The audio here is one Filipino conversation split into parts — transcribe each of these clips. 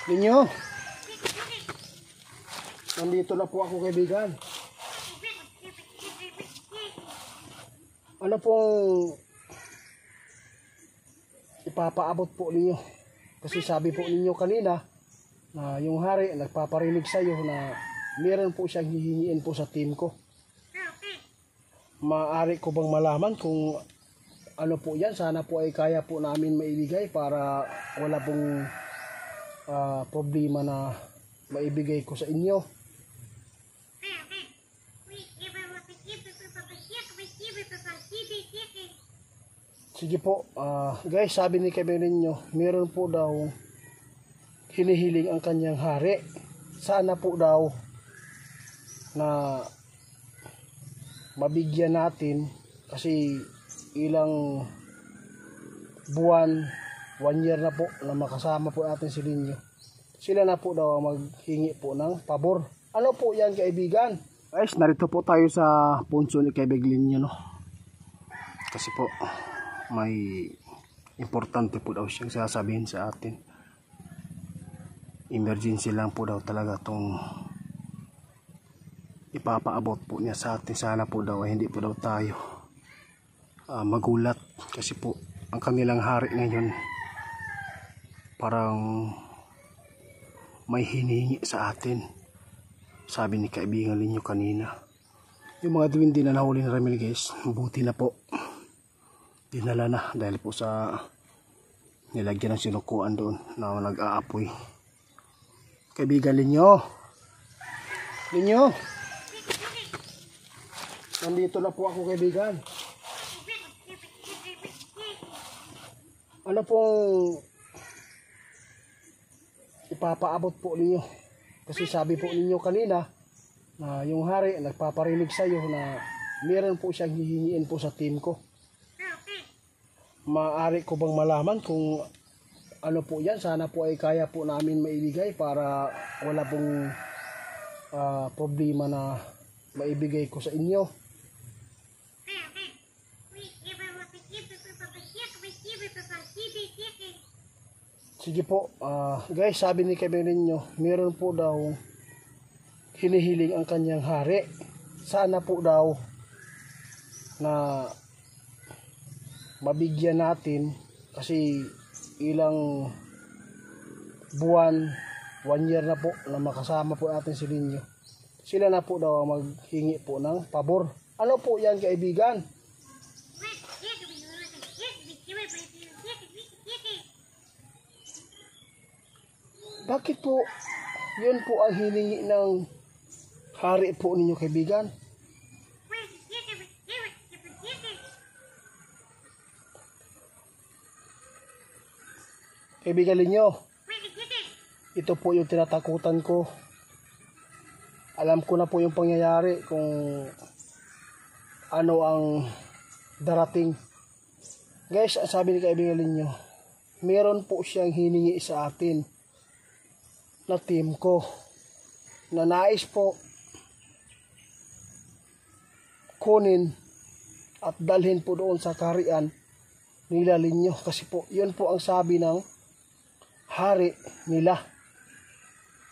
Ninyo, nandito na po ako, kaibigan. Ano pong ipapaabot po ninyo? Kasi sabi po ninyo kanina na yung hari nagpaparinig sa iyo na meron po siyang hihingiin po sa team ko. Maaari ko bang malaman kung ano po yan? Sana po ay kaya po namin maibigay para wala pong problema na maibigay ko sa inyo. Sige po, guys, sabi ni kaibigan ninyo, meron po daw hinihiling ang kanyang hari. Sana po daw na mabigyan natin kasi ilang buwan, 1 year na po na makasama po natin si Linyo. Sila na po daw maghingi po ng pabor. Ano po yan, kaibigan? Guys, narito po tayo sa punso ni kaibigan Linyo, no? Kasi po may importante po daw siyang sasabihin sa atin. Emergency lang po daw talaga tong ipapaabot po niya sa atin. Sana po daw hindi po daw tayo magulat kasi po ang kanilang hari ngayon parang may hinihingi sa atin. Sabi ni kaibigan ninyo kanina, yung mga duwindi na nahuli na Ramil, guys, buti na po dinala na dahil po sa nilagyan ng sinukuan doon na nag-aapoy. Kaibigan ninyo, nandito na po ako, kaibigan. Ano pong ipapaabot po ninyo? Kasi sabi po ninyo kanina na yung hari nagpaparinig sa iyo na meron po siyang hihingiin po sa team ko. Maaari ko bang malaman kung ano po yan? Sana po ay kaya po namin maibigay para wala pong problema na maibigay ko sa inyo. Sige po, guys, sabi ni kaibigan ninyo, meron po daw hinihiling ang kanyang hari. Sana po daw na mabigyan natin kasi ilang buwan, 1 year na po na makasama po natin si Linyo. Sila na po daw maghingi po ng pabor. Ano po yan, kaibigan? Bakit po yun po ang hiningi ng hari po ninyo, kaibigan? Kaibigan ninyo, ito po yung tinatakutan ko. Alam ko na po yung pangyayari kung ano ang darating. Guys, sabi ni kaibigan ninyo, meron po siyang hiningi sa atin na team ko na nais po kunin at dalhin po doon sa kaharian nila Linyo, kasi po yun po ang sabi ng hari nila.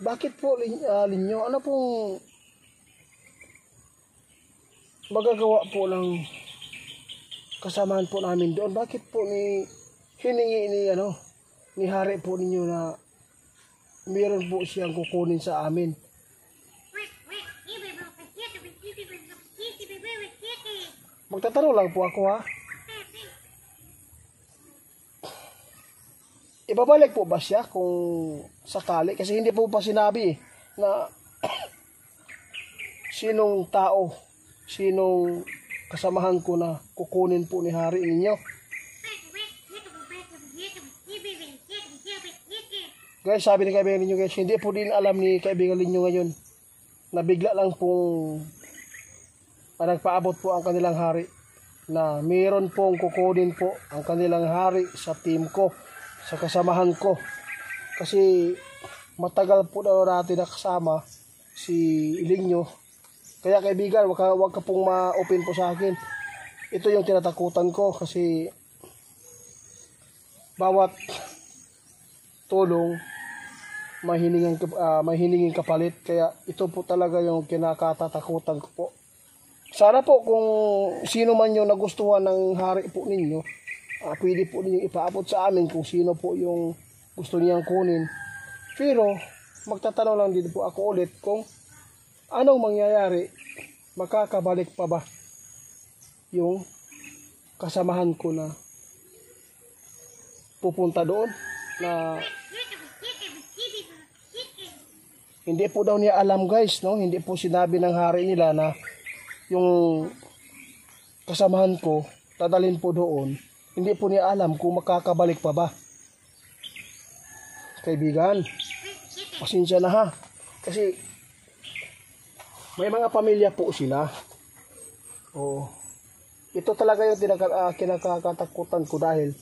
Bakit po Linyo? Ano pong magagawa po ng kasamahan po namin doon? Bakit po hiningi ni hari po ninyo na meron po siyang kukunin sa amin? Magtatanong lang po ako, ha. Ibabalik po ba siya kung sakali? Kasi hindi po pa sinabi na sinong tao, sinong kasamahan ko na kukunin po ni hari ninyo. Guys, sabi ni kaibigan ninyo, guys, hindi po din alam ni kaibigan ninyo ngayon na bigla lang pong nagpaabot po ang kanilang hari na mayroon pong kukunin po ang kanilang hari sa team ko, sa kasamahan ko. Kasi matagal po daw natin nakasama si Linyo. Kaya kaibigan, wag ka pong ma-open po sa akin. Ito yung tinatakutan ko kasi bawat tulong mahilinging kapalit. Kaya ito po talaga yung kinakatatakutan ko po. Sana po kung sino man yung nagustuhan ng hari po ninyo, pwede po ninyo ipaabot sa amin kung sino po yung gusto niyang kunin. Pero magtatanong lang din po ako ulit kung anong mangyayari, makakabalik pa ba yung kasamahan ko na pupunta doon, na hindi po daw niya alam guys, no? Hindi po sinabi ng hari nila na yung kasamahan ko dadalhin po doon. Hindi po niya alam kung makakabalik pa ba. Kaibigan, pasensya na ha. Kasi may mga pamilya po sila. Oo. Ito talaga yung kinakatakutan ko dahil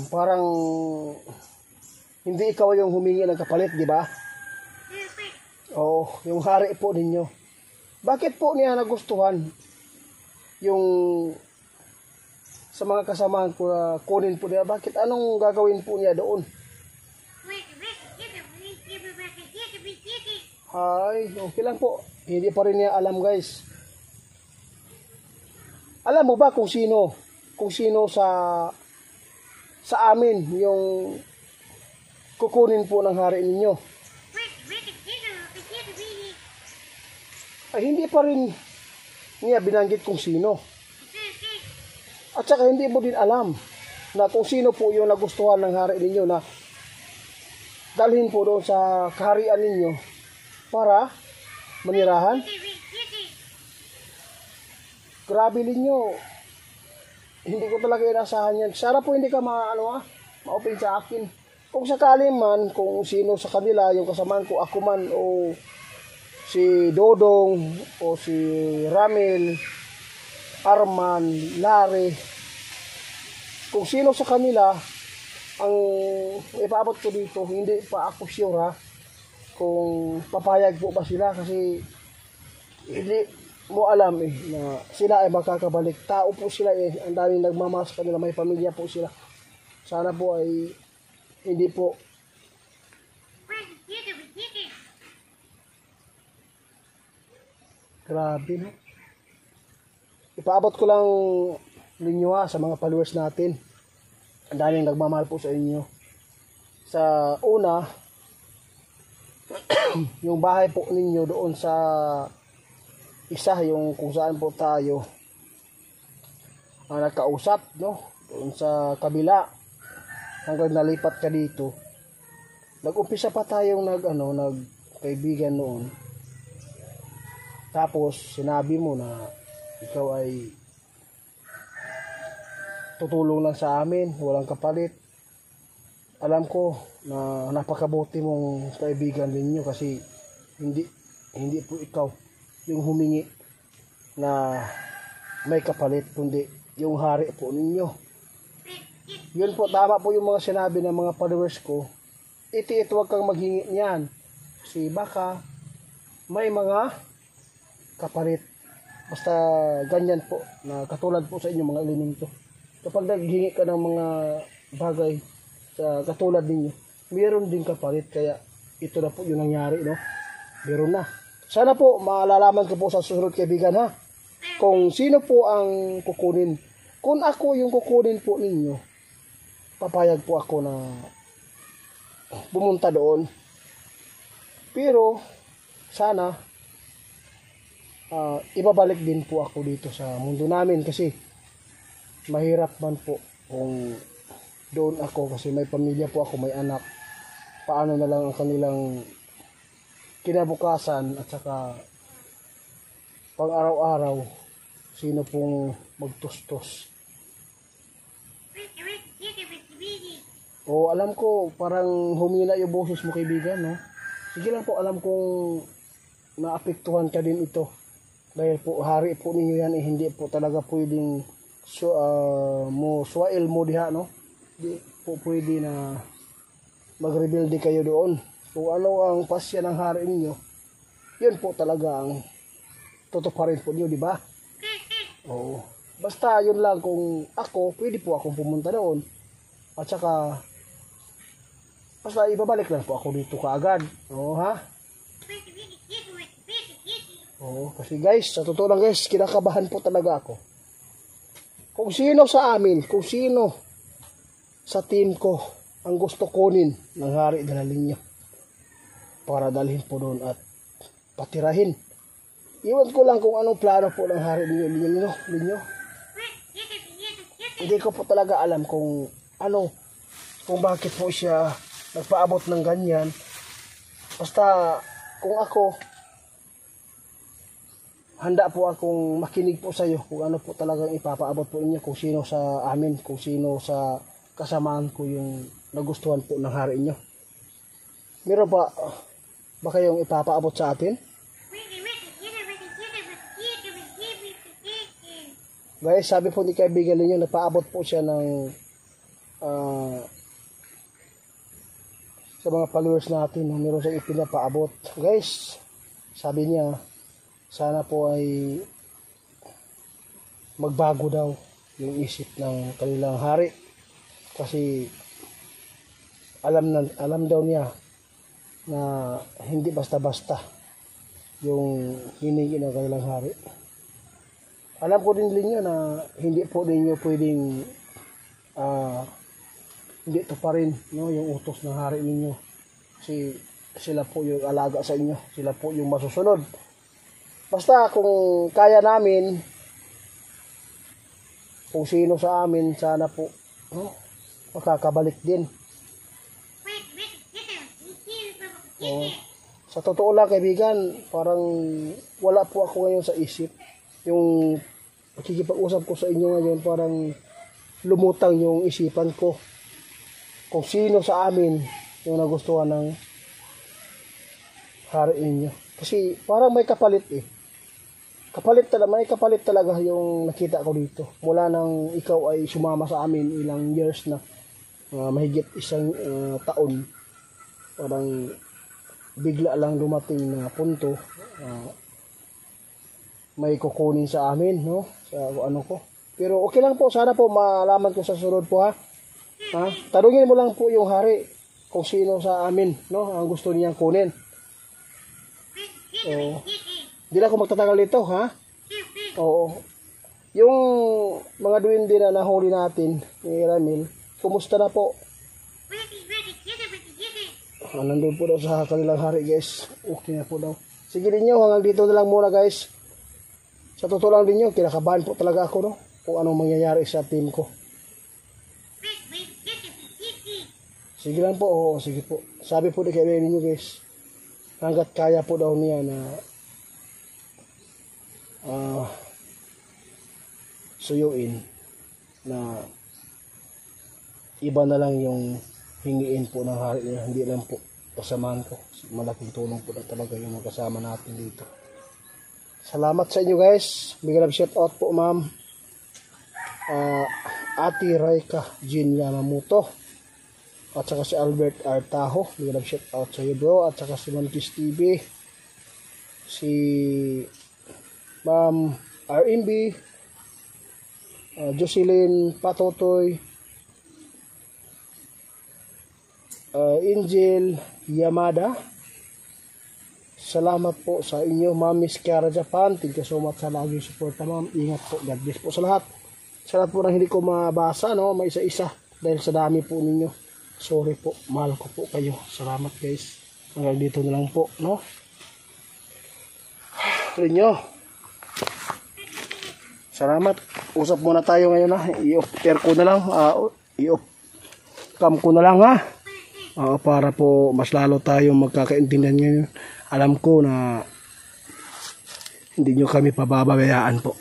parang hindi ikaw yung humingi ng kapalit, di ba? Oo, yung hari po ninyo. Bakit po niya nagustuhan yung sa mga kasamahan ko na kunin po niya? Bakit? Anong gagawin po niya doon? Ay, okay lang po. Hindi pa rin niya alam guys. Alam mo ba kung sino sa amin yung kukunin po ng hari ninyo? Ay, hindi pa rin niya binanggit kung sino. At saka hindi mo din alam na kung sino po yung nagustuhan ng hari ninyo na dalhin po doon sa kaharian ninyo para manirahan. Grabe ninyo. Hindi ko talaga inasahan yan. Sana po hindi ka ma-open sa akin. Kung sakali man, kung sino sa kanila, yung kasamaan ko, ako man, o si Dodong, o si Ramil, Arman, Larry, kung sino sa kanila ang ipaabot ko dito, hindi pa ako sure ha, kung papayag po ba sila, kasi hindi mo alam na sila ay makakabalik. Tao po sila ang daming nagmamas kanila, may pamilya po sila. Sana po ay hindi po grabe, no? Ipaabot ko lang ninyo sa mga followers natin. Ang daming nagmamahal po sa inyo. Sa una, yung bahay po ninyo doon sa isa, yung kung saan po tayo nagkausap, no? Doon sa kabila hanggang nalipat ka dito. Nag-umpisa pa tayong nagkaibigan noon. Tapos sinabi mo na ikaw ay tutulong lang sa amin, walang kapalit. Alam ko na napakabuti mong kaibigan ninyo kasi hindi po ikaw yung humingi na may kapalit, kundi yung hari po ninyo. Yun po, tama po yung mga sinabi ng mga followers ko. Iti huwag kang maghingi niyan kasi baka may mga kapalit. Basta ganyan po, na katulad po sa inyo mga elemento. Kapag naghingi ka ng mga bagay sa katulad ninyo, mayroon din kapalit. Kaya ito na po yung nangyari, no? Meron na. Sana po maalalaman ko po sa susunod, kaibigan, ha? Kung sino po ang kukunin. Kung ako yung kukunin po ninyo, papayag po ako na pumunta doon. Pero sana ibabalik din po ako dito sa mundo namin kasi mahirap man po kung doon ako kasi may pamilya po ako, may anak. Paano na lang ang kanilang kinabukasan at saka pang araw-araw, sino pong magtustos. O alam ko parang humina yung boses mo, kaibigan, no? Sige lang po, alam kong naapektuhan ka din ito dahil po hari po ninyo yan, hindi po talaga pwedeng suwail mo diha, no? Di po pwede na mag-rebelde kayo doon. Kung ano ang pasya ng hari ninyo, yun po talaga ang tutuparin po niyo, di ba? Oo. Basta yun lang, kung ako, pwede po akong pumunta doon. At saka basta ibabalik lang po ako dito kaagad. Oo ha? Oo, kasi guys, sa totoo lang guys, kinakabahan po talaga ako. Kung sino sa amin, kung sino sa team ko ang gusto kunin ng hari de la Linya para dalhin po doon at patirahin. Iwan ko lang kung anong plano po ng hari ninyo. Hindi ko po talaga alam kung ano, kung bakit po siya nagpaabot ng ganyan. Basta kung ako, handa po akong makinig po sa iyo kung ano po talagang ipapaabot po inyo, kung sino sa amin, kung sino sa kasamaan ko yung nagustuhan po ng hari inyo. Meron ba kayong ipapaabot sa atin? Guys, sabi po ni kaibigan ninyo, napaabot po siya ng sa mga followers natin, meron siyang ipinapaabot. Guys, sabi niya, sana po ay magbago daw yung isip ng kanilang hari. Kasi alam daw niya na hindi basta-basta yung hiningi ng kanilang hari. Alam ko din ninyo na hindi po ninyo pwedeng hindi to pa rin, no, yung utos ng hari ninyo. Kasi sila po yung alaga sa inyo. Sila po yung masusunod. Basta kung kaya namin, kung sino sa amin, sana po, no, makakabalik din. Sa totoo lang kaibigan, parang wala po ako ngayon sa isip. Yung pakikipag-usap ko sa inyo ngayon, parang lumutang yung isipan ko. Kung sino sa amin yung nagustuhan ng hari ninyo. Kasi parang may kapalit eh. May kapalit talaga yung nakita ko dito. Mula nang ikaw ay sumama sa amin ilang years na, mahigit isang taon, parang bigla lang dumating na punto, may kukunin sa amin, no? Sa ano ko. Pero okay lang po, sana po malaman ko sa sunod po ha. Tanungin mo lang po yung hari kung sino sa amin, no, ang gusto niyang kunin. Hindi lang ako magtatagal dito, ha? Oo. Yung mga duwende na nahuli natin ni Ramil, kumusta na po? Nandun po daw sa kanilang hari, guys. Okay na po daw. Sige ninyo, hanggang dito na lang muna, guys. Sa totoo lang ninyo, kinakabahan po talaga ako, no? Kung anong mangyayari sa team ko. Sige lang po, oo, sige po. Sabi po ni kaibigan ninyo, guys, hanggat kaya po daw niya na suyuin na iba na lang yung hingiin po ng hari niya, hindi lang po kasamahan ko. Malaking tulong po na talaga yung magkasama natin dito. Salamat sa inyo, guys. Big love shout out po, ma'am Ate Raika Jean Yamamoto, at saka si Albert Artaho. Big love shout out sa iyo, bro. At saka si Mankis TV, si Ma'am RMB, Jocelyn Patotoy, Angel Yamada. Salamat po sa inyo, Ma'am Miss Kiara Japan. Thank you so much sa laging suporta, ma'am. Ingat po. God bless po sa lahat. Sa lahat po na hindi ko mabasa, no, may isa-isa dahil sa dami po ninyo. Sorry po, mahal ko po kayo. Salamat, guys. Hanggang dito na lang po, no. Rinyo. Salamat. Usap muna tayo ngayon, ha. I-off-air ko na lang. I-off cam ko na lang, ha. Para po mas lalo tayo magkakaintindihan ngayon. Alam ko na hindi nyo kami pababayaan po.